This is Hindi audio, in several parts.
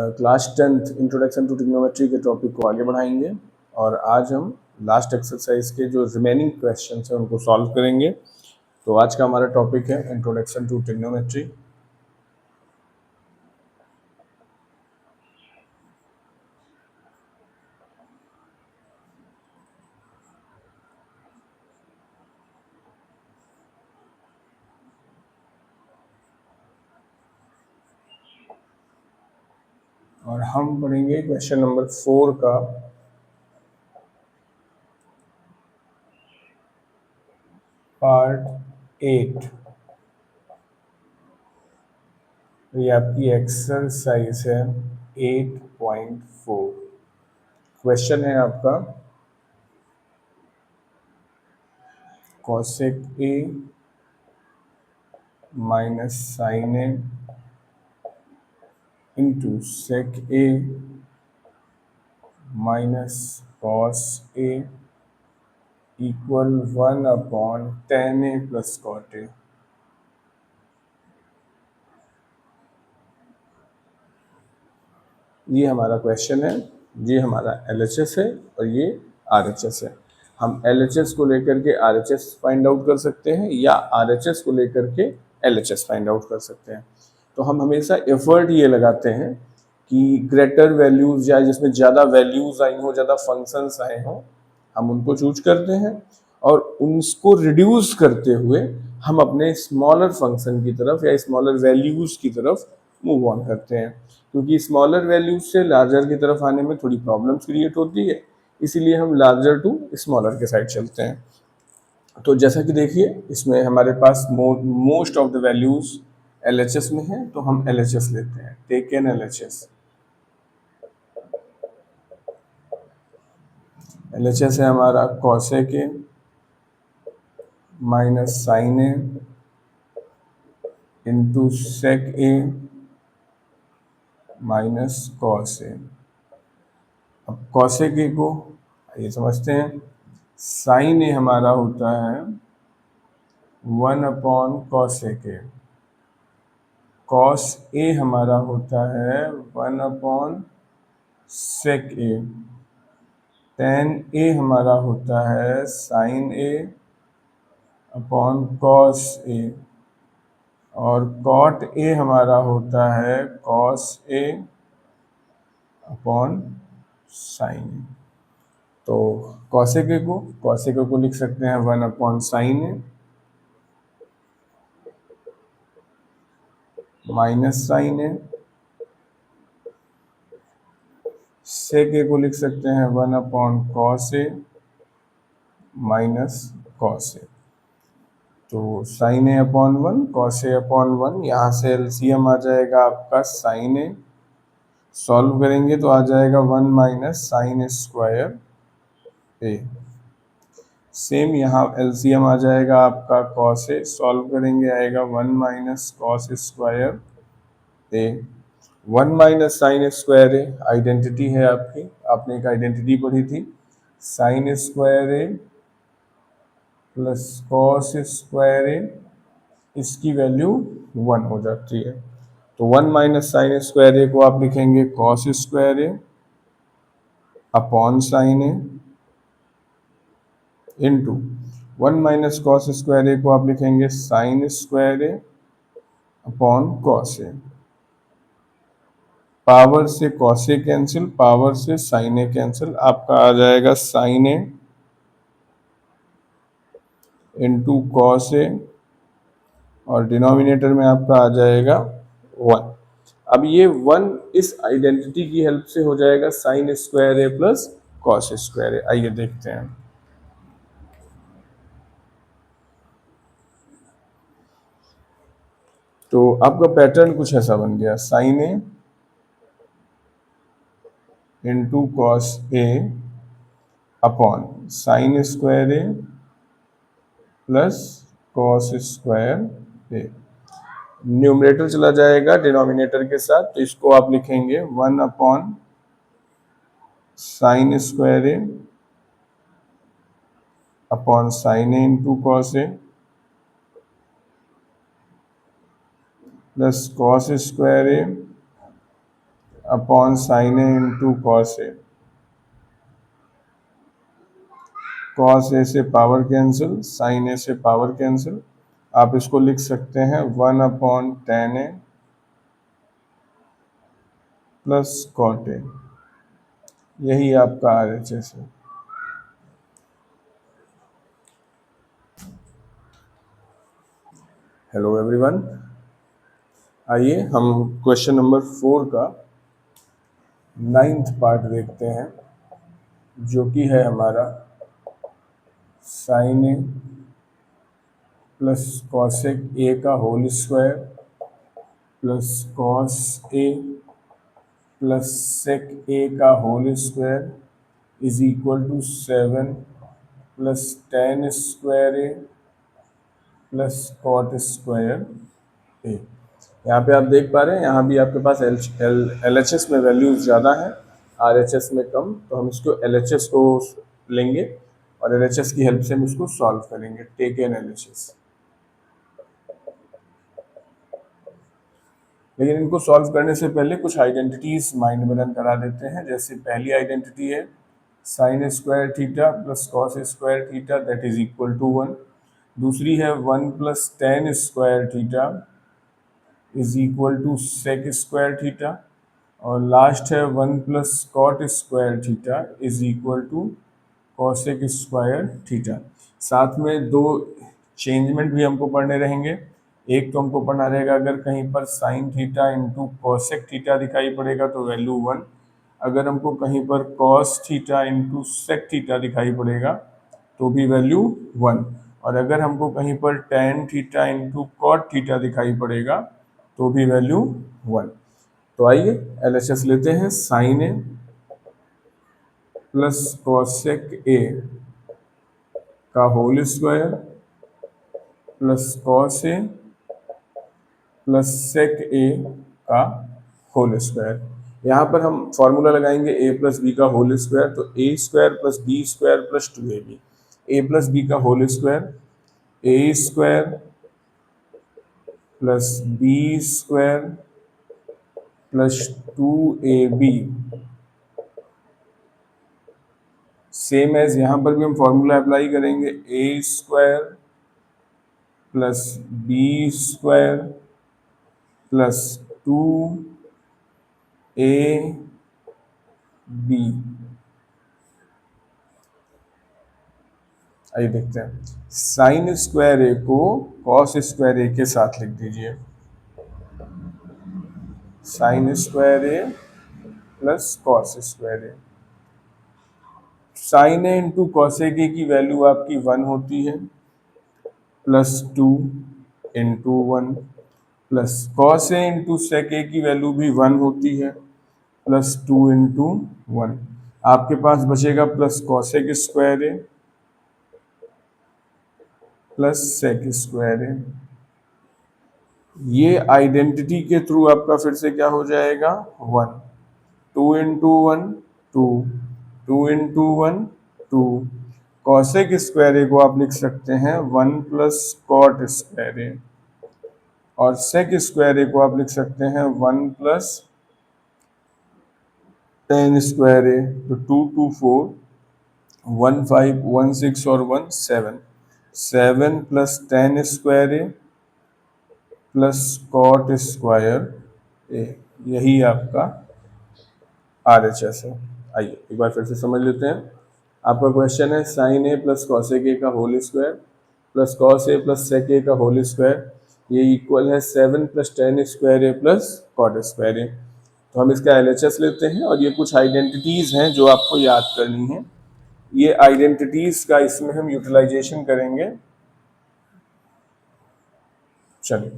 Class 10th introduction to trigonometry के टॉपिक को आगे बढ़ाएंगे और आज हम लास्ट एक्सरसाइज के जो रिमेनिंग क्वेश्चन हैं उनको सॉल्व करेंगे। तो आज का हमारा टॉपिक है इंट्रोडक्शन टू ट्रिग्नोमेट्री। और हम पढ़ेंगे क्वेश्चन नंबर 4 का पार्ट 8। ये आपकी एक्सरसाइज है 8.4। क्वेश्चन है आपका cosec A minus sine A into sec A minus cos A equal 1/tan A plus cot A। ये हमारा क्वेश्चन है, ये हमारा LHS है और ये RHS है। हम LHS को लेकर के RHS फाइंड आउट कर सकते हैं या RHS को लेकर के LHS फाइंड आउट कर सकते हैं। तो हम हमेशा एफर्ट ये लगाते हैं कि ग्रेटर वैल्यूज या जिसमें ज़्यादा वैल्यूज आई हो, ज़्यादा फंक्शंस आए हों, हम उनको चूज करते हैं और उनको रिड्यूस करते हुए हम अपने स्मॉलर फंक्शन की तरफ या स्मॉलर वैल्यूज की तरफ मूव ऑन करते हैं, क्योंकि स्मॉलर वैल्यूज से लार्जर की तरफ आने में थोड़ी प्रॉब्लम्स क्रिएट होती है, इसीलिए हम लार्जर टू स्मॉलर के साइड चलते हैं। तो जैसा कि देखिए इसमें हमारे पास most of the values LHS में है, तो हम LHS लेते हैं। Take an LHS। LHS है हमारा cosec A minus sine A into sec A minus cos A। अब cosec A को ये समझते हैं, साइन A हमारा होता है 1/cosec A, cos A हमारा होता है 1/sec A, tan A हमारा होता है sin A upon cos A और cot A हमारा होता है cos A upon sin A। तो cosec A को लिख सकते हैं 1/sin A minus sine A, sec A को लिख सकते हैं 1/cos A minus cos A। तो sin A upon 1 cos A upon 1, यहाँ से एलसीएम आ जाएगा आपका sin A, सॉल्व करेंगे तो आ जाएगा 1 minus sign square A। Same यहाँ एलसीएम आ जाएगा आपका cos A, सॉल्व करेंगे आएगा 1 minus cos square A। 1 minus sign square A identity है आपकी, आपने एक आइडेंटिटी पढ़ी थी, sign square A plus cos square A, इसकी वैल्यू 1 हो जाती है। तो 1 माइनस साइन स्क्वायर A को आप लिखेंगे cos square A upon sine A into 1 minus cos square A को आप लिखेंगे sign square A upon cos A। Power से cos A कैंसिल, पावर से sin A कैंसिल, आपका आ जाएगा sin A into cos A और डिनोमिनेटर में आपका आ जाएगा 1। अब ये 1 इस आइडेंटिटी की हेल्प से हो जाएगा sign square A plus cos square A। आइए देखते हैं। तो आपका पैटर्न कुछ ऐसा बन गया, sine A into cos A upon sine square A plus cos square A। Numerator चला जाएगा डिनोमिनेटर के साथ, तो इसको आप लिखेंगे 1 upon sine square A upon sine A into cos A plus cos square A upon sine A into cos A. Cos A से पावर कैंसिल, साइन ए से पावर कैंसिल, आप इसको लिख सकते हैं 1/tan A plus cot A. यही आपका RHS है। हेलो एवरीवन, आइए हम क्वेश्चन नंबर 4 का 9th पार्ट देखते हैं, जो कि है हमारा sine A plus cosec A का whole square plus cos A plus sec A का whole square is equal to 7 plus tan square A plus cot square A. यहाँ पे आप देख पा रहे हैं, यहाँ भी आपके पास LHS में वैल्यूज ज़्यादा है, RHS में कम, तो हम इसको LHS को लेंगे और LHS की हेल्प से हम इसको सॉल्व करेंगे। Take an LHS। लेकिन इनको सॉल्व करने से पहले कुछ आइडेंटिटीज माइंड में रन करा देते हैं। जैसे पहली आइडेंटिटी है sine square theta plus cos square theta that is equal to 1। दूसरी है 1 plus tan square theta is equal to sec square theta, और लास्ट है 1 plus cot square theta is equal to cosec square theta. साथ में दो चेंजमेंट भी हमको पढ़ने रहेंगे। एक तो हमको पढ़ना रहेगा, अगर कहीं पर sine theta into cosec theta दिखाई पड़ेगा तो वैल्यू 1, अगर हमको कहीं पर cos theta into sec theta दिखाई पड़ेगा तो भी वैल्यू 1, और अगर हमको कहीं पर tan theta into cot theta दिखाई पड़ेगा तो भी वैल्यू 1। तो आइए LHS लेते हैं। Sine A plus cosec A का whole square plus cos A plus sec A का होल स्क्वायर। यहाँ पर हम फॉर्मूला लगाएंगे a प्लस बी का होल स्क्वायर, तो a square plus B square plus 2ab। a plus B का whole square a square plus B square plus 2ab, same as यहाँ पर भी हम फॉर्मूला अप्लाई करेंगे a square plus B square plus 2ab। आइए देखते हैं। साइन स्क्वायर ए को कॉस स्क्वायर ए के साथ लिख दीजिए। Sign square A plus cos square A. Sign A into cos ए की वैल्यू आपकी 1 होती है, प्लस 2 इंटू 1, प्लस कॉस ए इंटू सेक ए की वैल्यू भी 1 होती है, प्लस 2 इंटू 1। आपके पास बचेगा plus cosec square A plus sec square A. ये आइडेंटिटी के थ्रू आपका फिर से क्या हो जाएगा 1, 2 इंटू 1 2, 2 इंटू 1 2। कॉसेक स्क्वायर ए को आप लिख सकते हैं 1 प्लस कॉट स्क्वायर ए, और सेक स्क्वायर ए को आप लिख सकते हैं 1 प्लस tan स्क्वायर ए। तो 2 2 4, 1 5 1 6 और 1 7, 7 plus tan square A plus cot square ए। यही आपका RHS है। आइए एक बार फिर से समझ लेते हैं। आपका क्वेश्चन है sine A plus cosec A का whole square plus cos A plus sec A का होल स्क्वायर, ये इक्वल है 7 plus tan square A plus cot square A. तो हम इसका LHS लेते हैं, और ये कुछ आइडेंटिटीज हैं जो आपको याद करनी है। ये आइडेंटिटीज का इसमें हम यूटिलाइजेशन करेंगे। चलिए,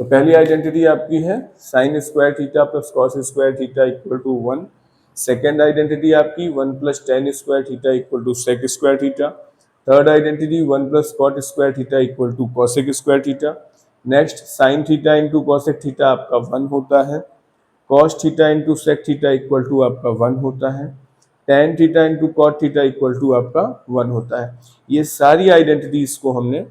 तो पहली आइडेंटिटी आपकी है sine square theta plus cos square theta equal to 1। Second identity आपकी 1 plus tan square theta equal to sec square theta. Third identity 1 plus cot square theta equal to cosec square theta. Next sine theta into cosec theta आपका 1 होता है, cos theta into sec theta equal to आपका 1 होता है, tan theta into cot theta equal to आपका 1 होता है। ये सारी आइडेंटिटीज को हमने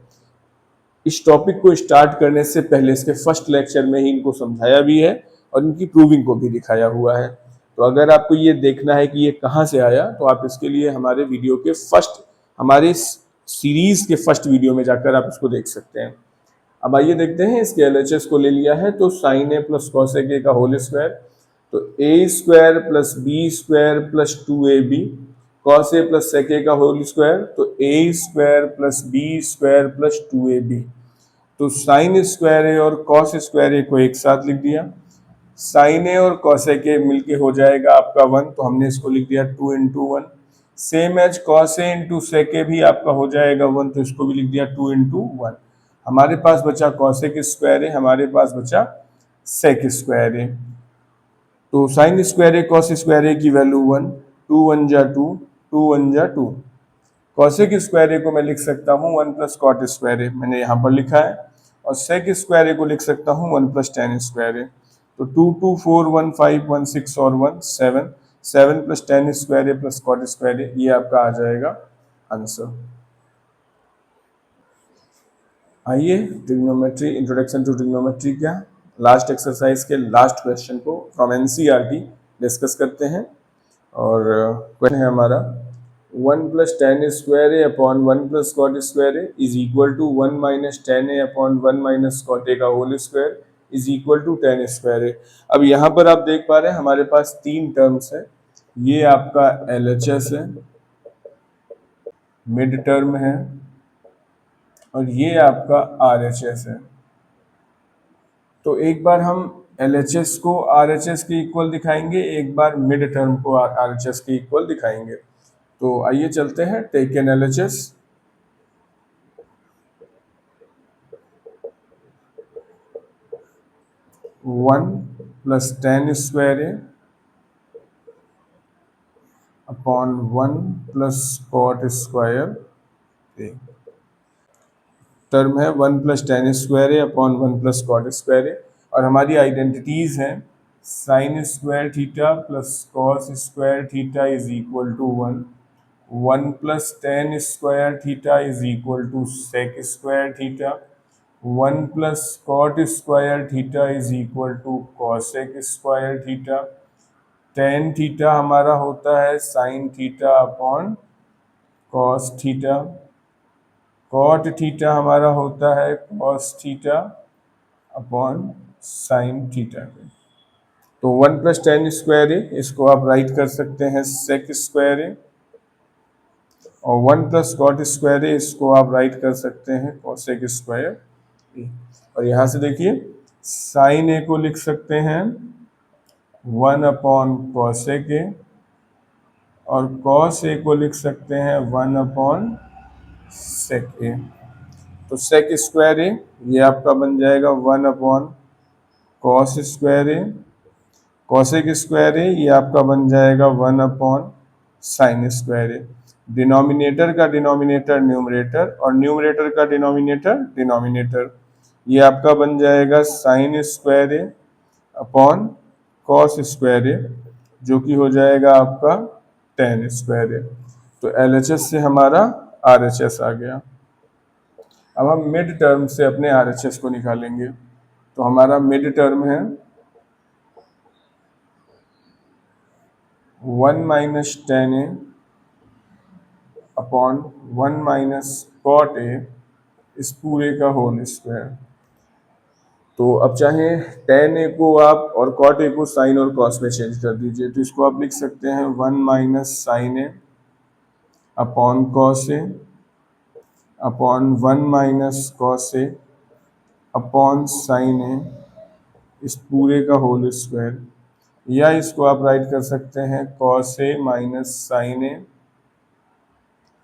इस टॉपिक को स्टार्ट करने से पहले इसके फर्स्ट लेक्चर में ही इनको समझाया भी है और इनकी प्रूविंग को भी दिखाया हुआ है। तो अगर आपको ये देखना है कि ये कहाँ से आया, तो आप इसके लिए हमारे वीडियो के हमारे सीरीज के फर्स्ट वीडियो में जाकर आप इसको देख सकते हैं। अब आइए देखते हैं, इसके एलएचएस को ले लिया है तो sine A plus cos A का होल स्क्वायर, तो A square plus B square plus 2ab, cos A plus sec A का होल स्क्वायर, तो A square plus B square plus 2ab। तो साइन स्क्वायर ए और कॉस स्क्वायर ए को एक साथ लिख दिया, साइन ए और कॉस ए के मिलके हो जाएगा आपका 1, तो हमने इसको लिख दिया 2 × 1। Same as cos A into sec ए भी आपका हो जाएगा 1, तो इसको भी लिख दिया 2 × 1। हमारे पास बचा कॉसेक स्क्वायर है, हमारे पास बचा सेक स्क्वायर है। तो साइन स्क्वायर ए कॉस स्क्वायर ए की वैल्यू 1, 2 1 जा 2, 2 1 जा 2। कॉसेक स्क्वायर ए को मैं लिख सकता हूँ 1 प्लस कॉट स्क्वायर ए, मैंने यहाँ पर लिखा है, और सेक स्क्वायर ए को लिख सकता हूँ 1 प्लस टेन स्क्वायर ए। तो 2 2 4 1 5 1 6 और 1 7, 7 plus tan square A plus cot square A, ये आपका आ जाएगा आंसर। आइए ट्रिग्नोमेट्री, इंट्रोडक्शन टू ट्रिग्नोमेट्री क्या लास्ट एक्सरसाइज के लास्ट क्वेश्चन को फ्रॉम एनसीईआरटी डिस्कस करते हैं। और क्वेश्चन है हमारा 1 plus tan square A upon 1 plus cot square A is equal to 1 minus tan A upon 1 minus cot A का whole square is equal to tan square ए। अब यहाँ पर आप देख पा रहे हैं हमारे पास तीन टर्म्स है, ये आपका एलएचएस है, मिड टर्म है, और ये आपका आरएचएस है। तो एक बार हम एलएचएस को आरएचएस के इक्वल दिखाएंगे, एक बार मिड टर्म को आरएचएस के इक्वल दिखाएंगे। तो आइए चलते हैं, take an LHS. One plus tan square A upon 1 plus cot square A. Term है 1 plus tan square A upon 1 plus cot square A, और हमारी आइडेंटिटीज हैं sine square theta plus cos square theta is equal to 1, 1 plus tan square theta is equal to sec square theta, 1 plus cot square theta is equal to cosec square theta, tan theta हमारा होता है sine theta upon cos theta, cot theta हमारा होता है cos theta upon sine theta. तो 1 प्लस टेन स्क्वायर ए, इसको आप राइट कर सकते हैं सेक स्क्वायर ए, और 1 प्लस कॉट स्क्वायर ए, इसको आप राइट कर सकते हैं कॉसेक स्क्वायर ए। और यहाँ से देखिए साइन ए को लिख सकते हैं 1 अपॉन कॉसेक ए, और कॉस ए को लिख सकते हैं 1 अपॉन सेक ए। तो सेक स्क्वायर ए ये आपका बन जाएगा 1 upon cos square A, cosec square A ये आपका बन जाएगा 1 अपॉन साइन स्क्वायर ए। डिनोमिनेटर का डिनोमिनेटर न्यूमरेटर, और न्यूमरेटर का डिनोमिनेटर डिनोमिनेटर, ये आपका बन जाएगा sign square A upon cos square ए, जो कि हो जाएगा आपका टेन स्क्वायर ए। तो एलएचएस से हमारा आरएचएस आ गया। अब हम मिड टर्म से अपने आरएचएस को निकालेंगे। तो हमारा मिड टर्म है 1 minus tan A upon 1 minus cot A इस पूरे का होल स्क्वायर। तो अब चाहे टेन ए को आप और कॉट ए को साइन और कॉस में चेंज कर दीजिए, तो इसको आप लिख सकते हैं 1 minus sine A upon cos A upon 1 minus cos A upon sine ए इस पूरे का होल स्क्वायर, या इसको आप राइट कर सकते हैं cos A minus sine A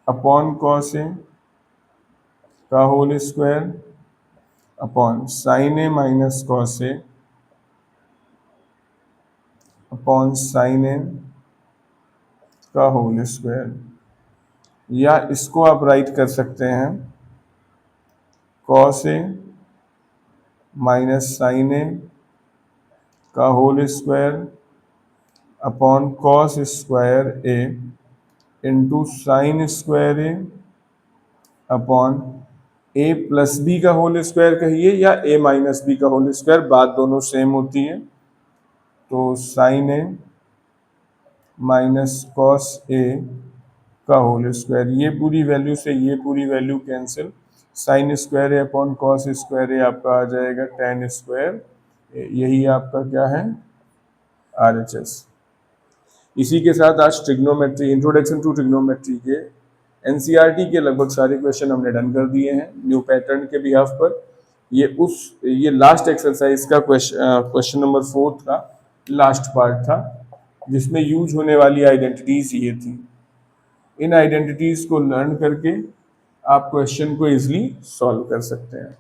upon cos A का whole square upon sine A minus cos A upon sine A का होल स्क्वायर, या इसको आप राइट कर सकते हैं cos A minus sine A का whole square upon cos square A into sine square A upon A plus B का होल स्क्वायर कहिए या ए माइनस बी का होल स्क्वायर, बात दोनों सेम होती है। तो sine A minus cos A का होल स्क्वायर, ये पूरी वैल्यू से ये पूरी value cancel, sine square A upon cos square A आपका आ जाएगा टेन स्क्वायर, यही आपका क्या है RHS। इसी के साथ आज ट्रिग्नोमेट्री, इंट्रोडक्शन टू ट्रिग्नोमेट्री के NCERT के लगभग सारे क्वेश्चन हमने डन कर दिए हैं न्यू पैटर्न के बिहाफ पर। ये लास्ट एक्सरसाइज का क्वेश्चन नंबर 4 का लास्ट पार्ट था, जिसमें यूज होने वाली आइडेंटिटीज ये थी। इन आइडेंटिटीज को लर्न करके आप क्वेश्चन को इजीली सॉल्व कर सकते हैं।